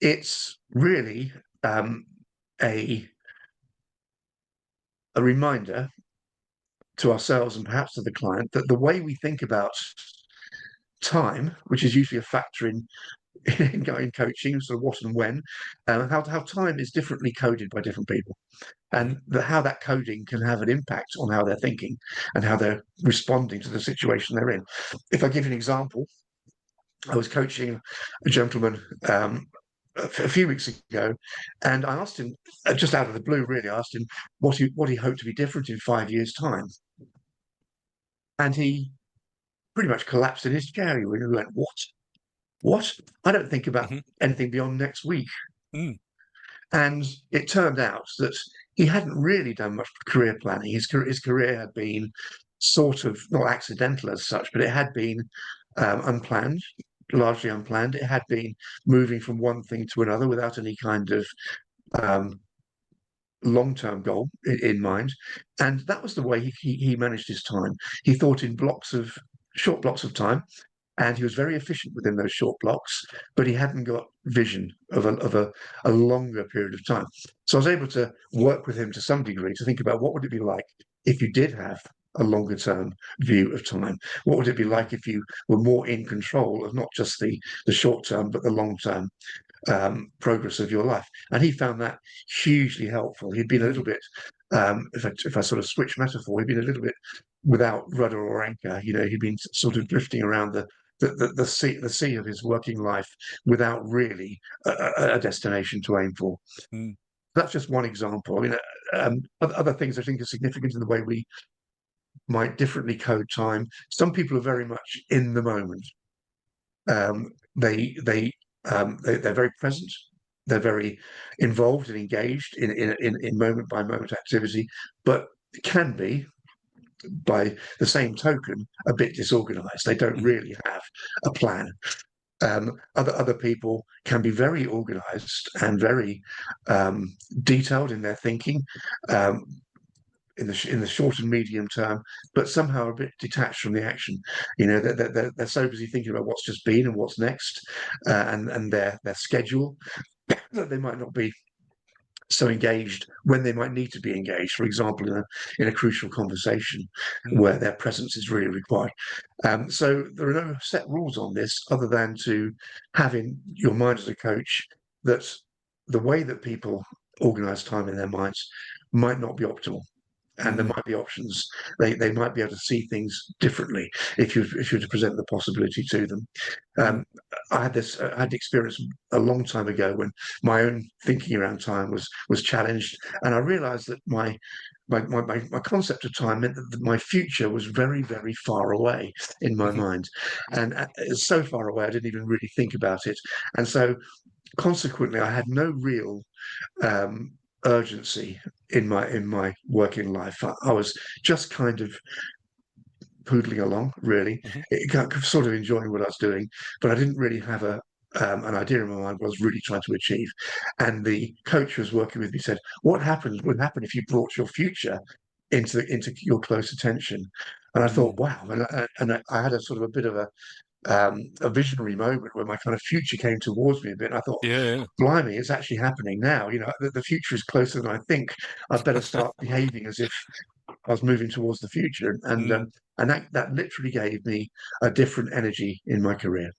it's really a a reminder to ourselves and perhaps to the client that the way we think about time, which is usually a factor in going coaching, sort of what and when, how time is differently coded by different people, Mhm. and how that coding can have an impact on how they're thinking and how they're responding to the situation they're in. If I give you an example, I was coaching a gentleman a few weeks ago, and I asked him, just out of the blue, really, I asked him what he hoped to be different in 5 years' time, and he pretty much collapsed in his chair. He went, "What? What? I don't think about Mhm. anything beyond next week." Mm. And it turned out that he hadn't really done much career planning. His career had been sort of not accidental as such, but it had been unplanned, largely unplanned. It had been moving from one thing to another without any kind of um, long-term goal in mind, and that was the way he managed his time. He thought in short blocks of time, and he was very efficient within those short blocks, but he hadn't got vision of a longer period of time. So I was able to work with him to some degree to think about what would it be like if you did have a longer term view of time. What would it be Mm. like if you were more in control of not just the short term but the long term progress of your life? And he found that hugely helpful. He'd been a little Mm. bit, if I sort of switch metaphor, he'd been a little bit without rudder or anchor. He'd been sort of Mhm. drifting around the sea of his working life without really a destination to aim for. Mm. That's just one example. I mean, other things I think are significant in the way we might differently code time. Some people are very much in the moment. Um, they they they're very present. They're very involved and engaged in moment by moment activity, but can be, by the same token, a bit disorganized. They don't Mhm. really have a plan. Other people can be very organized and very detailed in their thinking, um, in the short and medium term, but somehow a bit detached from the action. They're so busy thinking about what's just been and what's next, and their schedule, that they might not be so engaged when they might need to be engaged. For example, in a crucial conversation Mm. where their presence is really required. So there are no set rules on this, other than to have in your mind as a coach that the way that people organise time in their minds might not be optimal, and there Mm. might be options. They might be able to see things differently if you were to present the possibility to them. Mm. Um, I had the experience a long time ago when my own thinking around time was challenged, and I realised that my concept of time meant that my future was very, very far away in my Mhm. mind, and it's so far away I didn't even really think about it, and so consequently I had no real um, urgency in my working life. I was just kind of poodling along, really, Mhm. sort of enjoying what I was doing, but I didn't really have an idea in my mind what I was really trying to achieve. And the coach who was working with me said, "What happens would happen if you brought your future into your close attention?" And I thought, Mm. wow, and I had a sort of a bit of a visionary moment where my kind of future came towards me a bit. And I thought, Yeah, yeah. blimey, it's actually happening now. The future is closer than I think. I'd better start behaving as if I was moving towards the future. And Mm. and that literally gave me a different energy in my career.